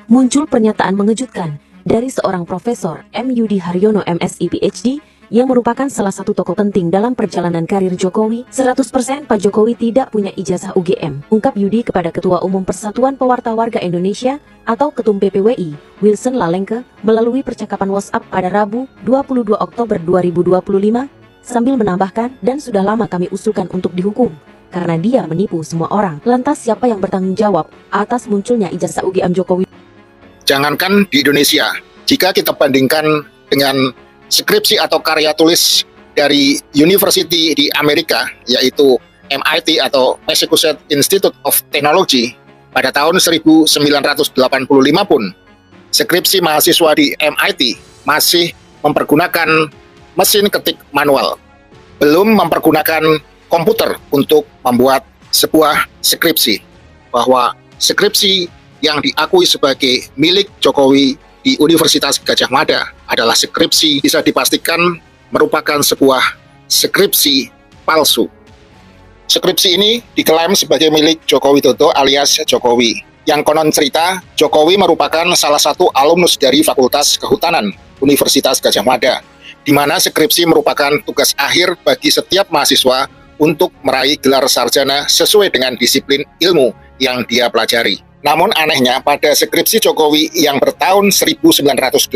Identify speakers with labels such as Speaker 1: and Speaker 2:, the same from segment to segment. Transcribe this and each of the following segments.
Speaker 1: muncul pernyataan mengejutkan dari seorang Profesor M. Yudi Haryono MSI PhD yang merupakan salah satu tokoh penting dalam perjalanan karir Jokowi. 100% Pak Jokowi tidak punya ijazah UGM, ungkap Yudi kepada Ketua Umum Persatuan Pewarta Warga Indonesia atau Ketum PPWI, Wilson Lalengke, melalui percakapan WhatsApp pada Rabu, 22 Oktober 2025, sambil menambahkan, dan sudah lama kami usulkan untuk dihukum, karena dia menipu semua orang. Lantas siapa yang bertanggung jawab atas munculnya ijazah UGM Jokowi?
Speaker 2: Jangankan di Indonesia, jika kita bandingkan dengan skripsi atau karya tulis dari university di Amerika, yaitu MIT atau Massachusetts Institute of Technology, pada tahun 1985 pun, skripsi mahasiswa di MIT masih mempergunakan mesin ketik manual, belum mempergunakan komputer untuk membuat sebuah skripsi. Bahwa skripsi yang diakui sebagai milik Jokowi di Universitas Gadjah Mada adalah skripsi bisa dipastikan merupakan sebuah skripsi palsu. Skripsi ini diklaim sebagai milik Joko Widodo alias Jokowi. Yang konon cerita, Jokowi merupakan salah satu alumnus dari Fakultas Kehutanan Universitas Gadjah Mada, di mana skripsi merupakan tugas akhir bagi setiap mahasiswa untuk meraih gelar sarjana sesuai dengan disiplin ilmu yang dia pelajari. Namun anehnya, pada skripsi Jokowi yang bertahun 1985,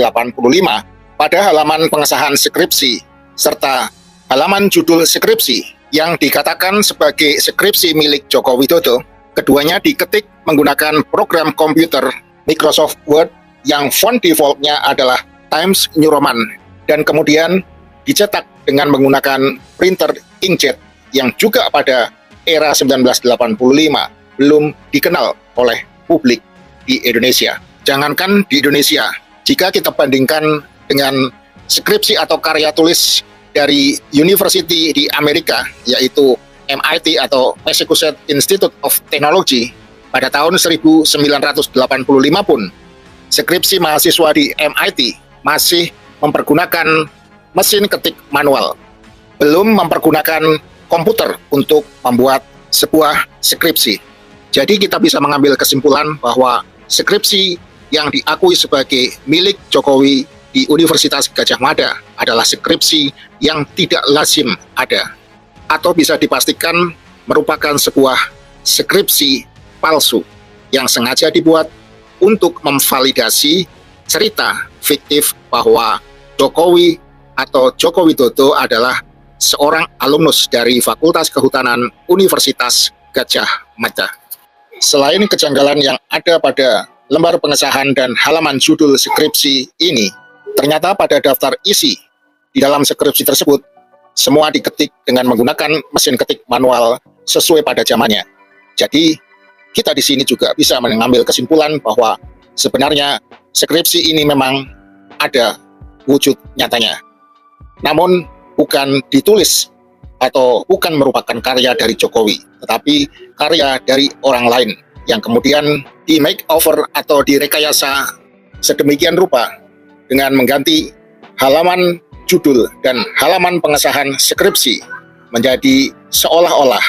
Speaker 2: pada halaman pengesahan skripsi serta halaman judul skripsi yang dikatakan sebagai skripsi milik Joko Widodo, keduanya diketik menggunakan program komputer Microsoft Word yang font defaultnya adalah Times New Roman, dan kemudian dicetak dengan menggunakan printer inkjet yang juga pada era 1985 belum dikenal oleh publik di Indonesia. Jangankan di Indonesia, jika kita bandingkan dengan skripsi atau karya tulis dari university di Amerika, yaitu MIT atau Massachusetts Institute of Technology, pada tahun 1985 pun, skripsi mahasiswa di MIT masih mempergunakan mesin ketik manual, belum mempergunakan komputer untuk membuat sebuah skripsi. Jadi kita bisa mengambil kesimpulan bahwa skripsi yang diakui sebagai milik Jokowi di Universitas Gadjah Mada adalah skripsi yang tidak lazim ada, atau bisa dipastikan merupakan sebuah skripsi palsu yang sengaja dibuat untuk memvalidasi cerita fiktif bahwa Jokowi atau Joko Widodo adalah seorang alumnus dari Fakultas Kehutanan Universitas Gadjah Mada. Selain kejanggalan yang ada pada lembar pengesahan dan halaman judul skripsi ini, ternyata pada daftar isi di dalam skripsi tersebut, semua diketik dengan menggunakan mesin ketik manual sesuai pada zamannya. Jadi, kita di sini juga bisa mengambil kesimpulan bahwa sebenarnya skripsi ini memang ada wujud nyatanya. Namun, bukan ditulis atau bukan merupakan karya dari Jokowi, tetapi karya dari orang lain yang kemudian di makeover atau direkayasa sedemikian rupa dengan mengganti halaman judul dan halaman pengesahan skripsi menjadi seolah-olah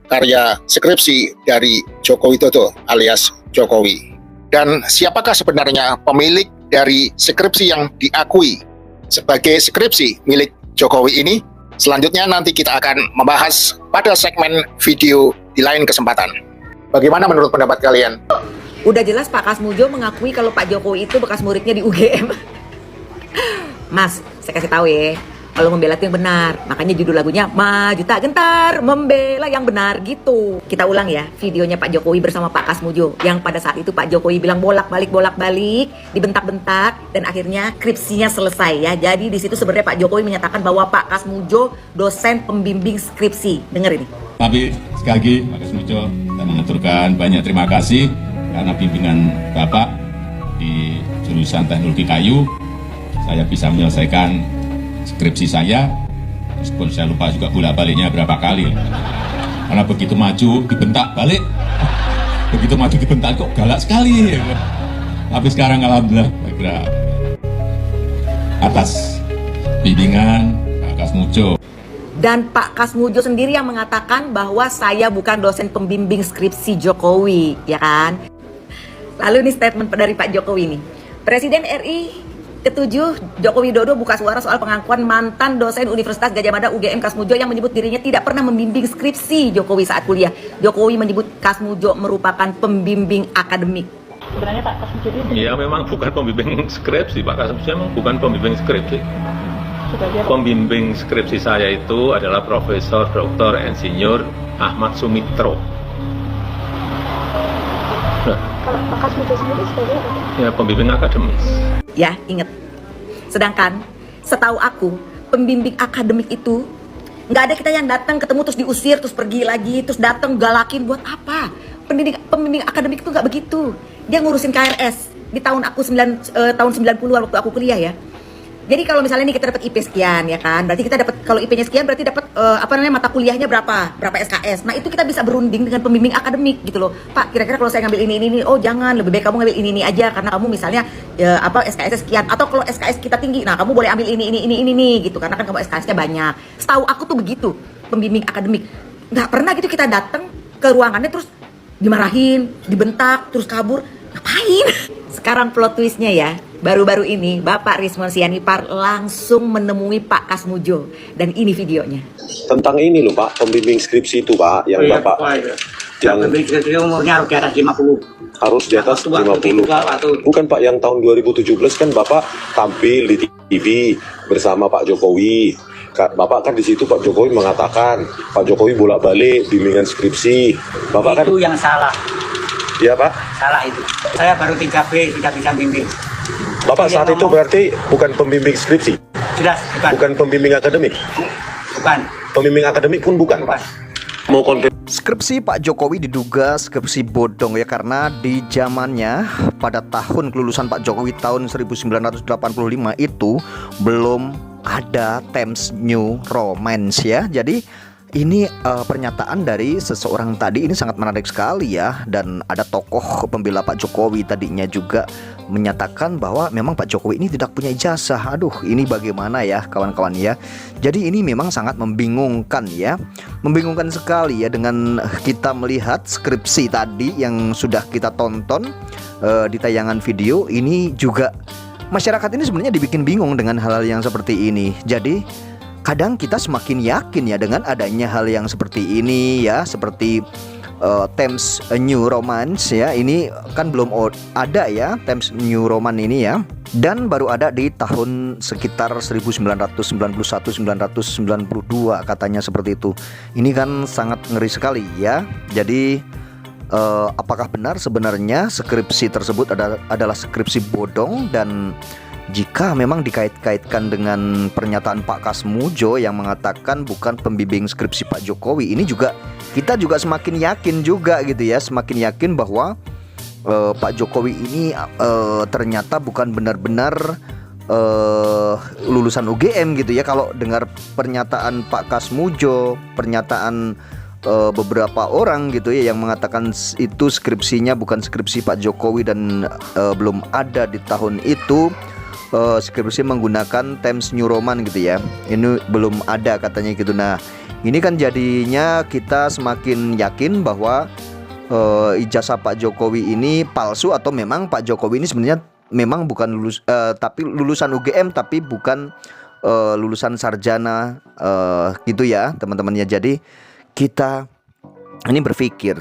Speaker 2: karya skripsi dari Joko Widodo alias Jokowi. Dan siapakah sebenarnya pemilik dari skripsi yang diakui sebagai skripsi milik Jokowi ini? Selanjutnya nanti kita akan membahas pada segmen video di lain kesempatan. Bagaimana menurut pendapat kalian?
Speaker 3: Udah jelas Pak Kasmujo mengakui kalau Pak Jokowi itu bekas muridnya di UGM. Mas, saya kasih tahu ya, kalau membela itu yang benar. Makanya judul lagunya Maju Tak Gentar Membela yang Benar gitu. Kita ulang ya videonya Pak Jokowi bersama Pak Kasmujo, yang pada saat itu Pak Jokowi bilang bolak-balik, dibentak-bentak, dan akhirnya skripsinya selesai ya. Jadi di situ sebenarnya Pak Jokowi menyatakan bahwa Pak Kasmujo dosen pembimbing skripsi. Dengar ini.
Speaker 4: Tapi sekali lagi Pak Kasmujo, saya mengaturkan banyak terima kasih karena bimbingan Bapak di jurusan teknologi kayu, saya bisa menyelesaikan skripsi saya, meskipun saya lupa juga bolak-baliknya berapa kali. Karena begitu maju dibentak balik, begitu maju dibentak kok galak sekali. Tapi sekarang alhamdulillah, saya kira atas bimbingan Pak Kasmujo.
Speaker 3: Dan Pak Kasmujo sendiri yang mengatakan bahwa saya bukan dosen pembimbing skripsi Jokowi, ya kan? Lalu nih statement dari Pak Jokowi nih. Presiden RI ke-7 Joko Widodo buka suara soal pengakuan mantan dosen Universitas Gadjah Mada UGM Kasmujo yang menyebut dirinya tidak pernah membimbing skripsi Jokowi saat kuliah. Jokowi menyebut Kasmujo merupakan pembimbing akademik.
Speaker 5: Sebenarnya Pak Kasmujo itu
Speaker 6: ya memang bukan pembimbing skripsi, Pak Kasmujo memang bukan pembimbing skripsi.
Speaker 5: sebagai
Speaker 6: Pembimbing skripsi saya itu adalah Profesor Dr. Insinyur Ahmad Sumitro. Nah,
Speaker 5: kalau Pak Kasmujo sendiri sebagai apa?
Speaker 6: ya pembimbing akademis.
Speaker 3: Ya, inget. Sedangkan setahu aku, pembimbing akademik itu nggak ada kita yang datang ketemu terus diusir terus pergi lagi terus datang galakin buat apa? Pembimbing akademik itu nggak begitu. Dia ngurusin KRS di tahun 90-an waktu aku kuliah ya. Jadi kalau misalnya nih kita dapat IP sekian ya kan, berarti kita dapat kalau IP-nya sekian berarti dapat mata kuliahnya berapa SKS. Nah, itu kita bisa berunding dengan pembimbing akademik gitu loh. Pak, kira-kira kalau saya ngambil ini, oh jangan, lebih baik kamu ngambil ini aja karena kamu misalnya SKS sekian, atau kalau SKS kita tinggi, nah kamu boleh ambil ini gitu karena kan kamu SKS-nya banyak. Setahu aku tuh begitu, pembimbing akademik. Nggak pernah gitu kita datang ke ruangannya terus dimarahin, dibentak, terus kabur. Ngapain? Sekarang plot twistnya ya. Baru-baru ini Bapak Rizwan Sianipar langsung menemui Pak Kasmujo. Dan ini videonya.
Speaker 7: Tentang ini loh Pak, pembimbing skripsi itu Pak, yang Bapak yang
Speaker 8: pembimbing skripsi umurnya harus di atas 50.
Speaker 7: harus di atas 50. Bukan Pak, yang tahun 2017 kan Bapak tampil di TV bersama Pak Jokowi. Bapak kan di situ Pak Jokowi mengatakan Pak Jokowi bolak-balik bimbingan skripsi. Bapak
Speaker 8: Itu
Speaker 7: kan
Speaker 8: yang salah.
Speaker 7: Iya Pak.
Speaker 8: Salah itu. Saya baru 3B tidak bisa bimbing.
Speaker 7: Bapak saat itu berarti bukan pembimbing skripsi.
Speaker 8: Jelas bukan.
Speaker 7: Bukan pembimbing akademik.
Speaker 8: Bukan.
Speaker 7: Pembimbing akademik pun bukan Pak. Mau konfirmasi.
Speaker 9: Skripsi Pak Jokowi diduga skripsi bodong ya, karena di zamannya pada tahun kelulusan Pak Jokowi tahun 1985 itu belum ada Times New Romance ya. Jadi ini pernyataan dari seseorang tadi ini sangat menarik sekali ya. Dan ada tokoh pembela Pak Jokowi tadinya juga menyatakan bahwa memang Pak Jokowi ini tidak punya ijazah. Aduh, ini bagaimana ya kawan-kawan ya. Jadi ini memang sangat membingungkan ya. Membingungkan sekali ya dengan kita melihat skripsi tadi yang sudah kita tonton di tayangan video. Ini juga masyarakat ini sebenarnya dibikin bingung dengan hal-hal yang seperti ini. Jadi kadang kita semakin yakin ya dengan adanya hal yang seperti ini ya, seperti Times New Romance ya. Ini kan belum ada ya Times New Roman ini ya. Dan baru ada di tahun sekitar 1991-1992 katanya seperti itu. Ini kan sangat ngeri sekali ya. Jadi apakah benar sebenarnya skripsi tersebut adalah skripsi bodong? Dan jika memang dikait-kaitkan dengan pernyataan Pak Kasmujo yang mengatakan bukan pembimbing skripsi Pak Jokowi, ini juga kita juga semakin yakin juga gitu ya, semakin yakin bahwa Pak Jokowi ini ternyata bukan benar-benar lulusan UGM gitu ya. Kalau dengar pernyataan Pak Kasmujo, pernyataan beberapa orang gitu ya yang mengatakan itu skripsinya bukan skripsi Pak Jokowi dan belum ada di tahun itu. Skripsi menggunakan Times New Roman gitu ya. Ini belum ada katanya gitu. Nah, ini kan jadinya kita semakin yakin bahwa ijazah Pak Jokowi ini palsu, atau memang Pak Jokowi ini sebenarnya memang bukan tapi lulusan UGM tapi bukan lulusan sarjana gitu ya teman-temannya. Jadi kita ini berpikir,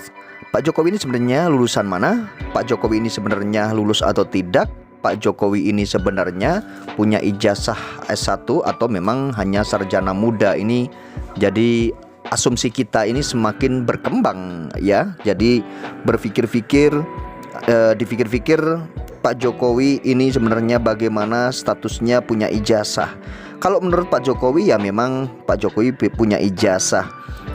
Speaker 9: Pak Jokowi ini sebenarnya lulusan mana? Pak Jokowi ini sebenarnya lulus atau tidak? Pak Jokowi ini sebenarnya punya ijazah S1 atau memang hanya sarjana muda? Ini jadi asumsi kita ini semakin berkembang ya. Jadi dipikir-pikir Pak Jokowi ini sebenarnya bagaimana statusnya punya ijazah. Kalau menurut Pak Jokowi ya memang Pak Jokowi punya ijazah.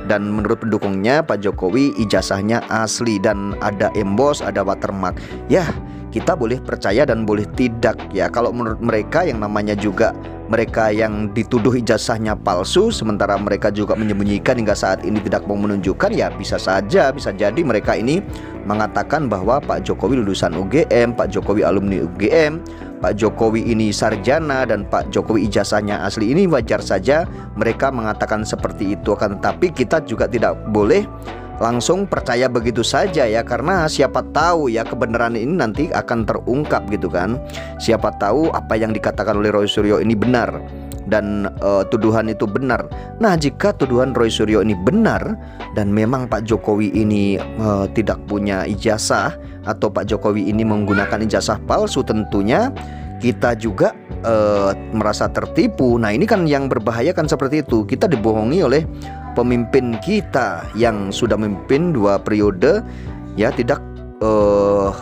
Speaker 9: Dan menurut pendukungnya Pak Jokowi ijazahnya asli dan ada embos, ada watermark. Ya, kita boleh percaya dan boleh tidak ya. Kalau menurut mereka yang namanya juga mereka yang dituduh ijazahnya palsu, sementara mereka juga menyembunyikan hingga saat ini tidak mau menunjukkan, ya bisa jadi mereka ini mengatakan bahwa Pak Jokowi lulusan UGM, Pak Jokowi alumni UGM, Pak Jokowi ini sarjana dan Pak Jokowi ijazahnya asli. Ini wajar saja mereka mengatakan seperti itu. Akan tetapi kita juga tidak boleh langsung percaya begitu saja ya, karena siapa tahu ya kebenaran ini nanti akan terungkap gitu kan. Siapa tahu apa yang dikatakan oleh Roy Suryo ini benar dan tuduhan itu benar. Nah, jika tuduhan Roy Suryo ini benar dan memang Pak Jokowi ini tidak punya ijazah atau Pak Jokowi ini menggunakan ijazah palsu, tentunya kita juga merasa tertipu. Nah, ini kan yang berbahaya kan seperti itu. Kita dibohongi oleh pemimpin kita yang sudah memimpin 2 periode ya, tidak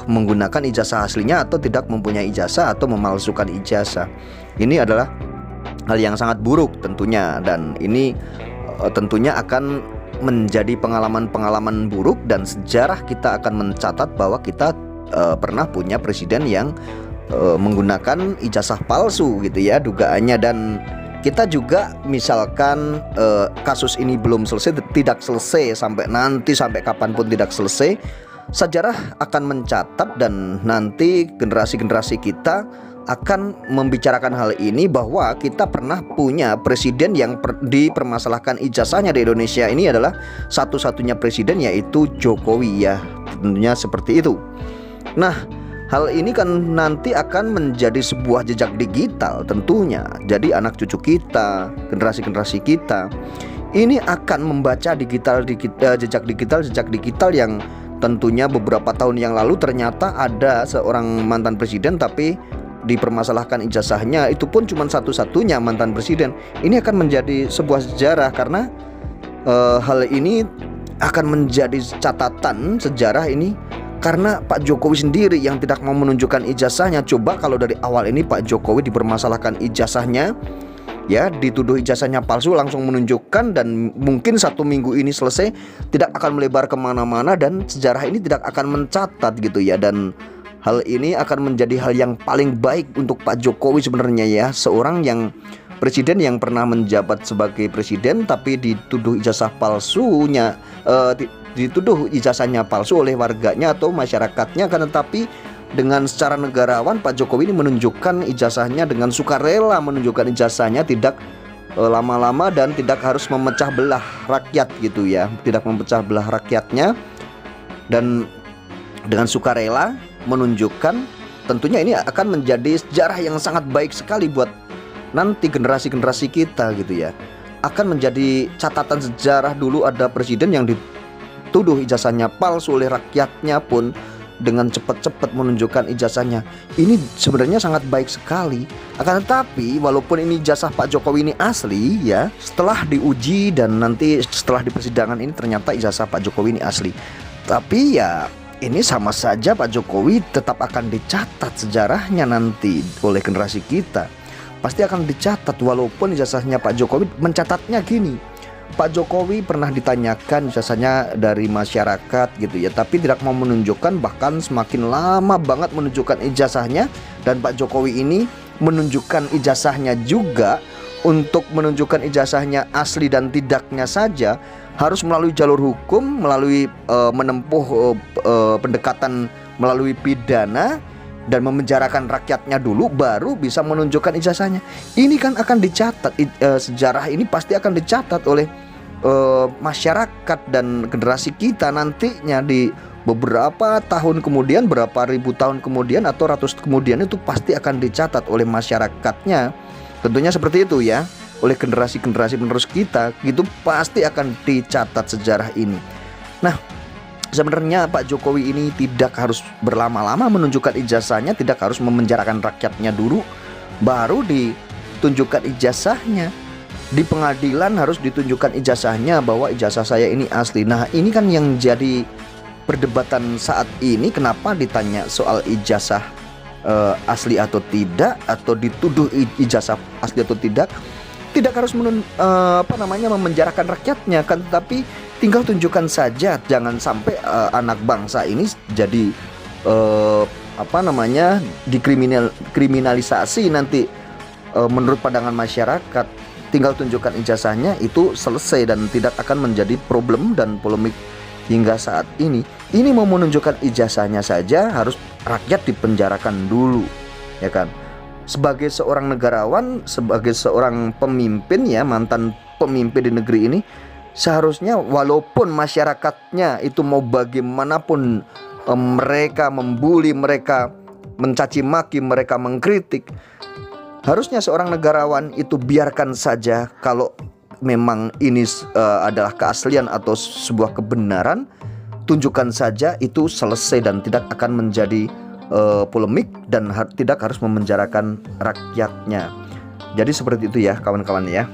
Speaker 9: menggunakan ijazah aslinya atau tidak mempunyai ijazah atau memalsukan ijazah. Ini adalah hal yang sangat buruk tentunya, dan ini tentunya akan menjadi pengalaman-pengalaman buruk, dan sejarah kita akan mencatat bahwa kita pernah punya presiden yang menggunakan ijazah palsu gitu ya dugaannya. Dan kita juga misalkan kasus ini belum selesai, tidak selesai sampai nanti, sampai kapanpun tidak selesai, sejarah akan mencatat dan nanti generasi-generasi kita akan membicarakan hal ini bahwa kita pernah punya presiden yang dipermasalahkan ijazahnya di Indonesia. Ini adalah satu-satunya presiden, yaitu Jokowi ya, tentunya seperti itu. Nah, hal ini kan nanti akan menjadi sebuah jejak digital tentunya. Jadi anak cucu kita, generasi-generasi kita ini akan membaca jejak digital yang tentunya beberapa tahun yang lalu ternyata ada seorang mantan presiden tapi dipermasalahkan ijazahnya, itu pun cuma satu-satunya mantan presiden. Ini akan menjadi sebuah sejarah karena hal ini akan menjadi catatan sejarah ini karena Pak Jokowi sendiri yang tidak mau menunjukkan ijazahnya. Coba kalau dari awal ini Pak Jokowi dipermasalahkan ijazahnya ya, dituduh ijazahnya palsu, langsung menunjukkan, dan mungkin 1 minggu ini selesai, tidak akan melebar kemana-mana dan sejarah ini tidak akan mencatat gitu ya. Dan hal ini akan menjadi hal yang paling baik untuk Pak Jokowi sebenarnya ya, seorang yang presiden yang pernah menjabat sebagai presiden tapi dituduh ijazah palsunya, dituduh ijazahnya palsu oleh warganya atau masyarakatnya. Kan tetapi dengan secara negarawan Pak Jokowi ini menunjukkan ijazahnya dengan sukarela, menunjukkan ijazahnya tidak lama-lama dan tidak harus memecah belah rakyat gitu ya, tidak memecah belah rakyatnya, dan dengan sukarela menunjukkan. Tentunya ini akan menjadi sejarah yang sangat baik sekali buat nanti generasi-generasi kita gitu ya. Akan menjadi catatan sejarah, dulu ada presiden yang dituduh ijazahnya palsu oleh rakyatnya pun dengan cepat-cepat menunjukkan ijazahnya. Ini sebenarnya sangat baik sekali. Akan tetapi walaupun ini ijazah Pak Jokowi ini asli ya, setelah diuji dan nanti setelah di persidangan ini ternyata ijazah Pak Jokowi ini asli, tapi ya ini sama saja Pak Jokowi tetap akan dicatat sejarahnya nanti oleh generasi kita. Pasti akan dicatat walaupun ijazahnya Pak Jokowi mencatatnya gini. Pak Jokowi pernah ditanyakan ijazahnya dari masyarakat gitu ya, tapi tidak mau menunjukkan, bahkan semakin lama banget menunjukkan ijazahnya. Dan Pak Jokowi ini menunjukkan ijazahnya juga, untuk menunjukkan ijazahnya asli dan tidaknya saja harus melalui jalur hukum, melalui menempuh pendekatan melalui pidana dan memenjarakan rakyatnya dulu, baru bisa menunjukkan ijazahnya. Ini kan akan dicatat, sejarah ini pasti akan dicatat oleh masyarakat dan generasi kita nantinya di beberapa tahun kemudian, berapa ribu tahun kemudian atau ratus kemudian, itu pasti akan dicatat oleh masyarakatnya. Tentunya seperti itu ya, oleh generasi-generasi penerus kita gitu, pasti akan dicatat sejarah ini. Nah, sebenarnya Pak Jokowi ini tidak harus berlama-lama menunjukkan ijazahnya, tidak harus memenjarakan rakyatnya dulu baru ditunjukkan ijazahnya. Di pengadilan harus ditunjukkan ijazahnya bahwa ijazah saya ini asli. Nah, ini kan yang jadi perdebatan saat ini. Kenapa ditanya soal ijazah asli atau tidak, atau dituduh ijazah asli atau tidak? Tidak harus memenjarakan rakyatnya kan, tapi tinggal tunjukkan saja. Jangan sampai anak bangsa ini jadi dikriminalisasi nanti menurut pandangan masyarakat. Tinggal tunjukkan ijazahnya, itu selesai dan tidak akan menjadi problem dan polemik hingga saat ini. Ini mau menunjukkan ijazahnya saja harus rakyat dipenjarakan dulu, ya kan? Sebagai seorang negarawan, sebagai seorang pemimpin ya, mantan pemimpin di negeri ini, seharusnya walaupun masyarakatnya itu mau bagaimanapun mereka membuli, mereka mencaci maki, mereka mengkritik, harusnya seorang negarawan itu biarkan saja. Kalau memang ini adalah keaslian atau sebuah kebenaran, tunjukkan saja, itu selesai dan tidak akan menjadi polemik dan tidak harus memenjarakan rakyatnya. Jadi seperti itu ya kawan-kawan ya.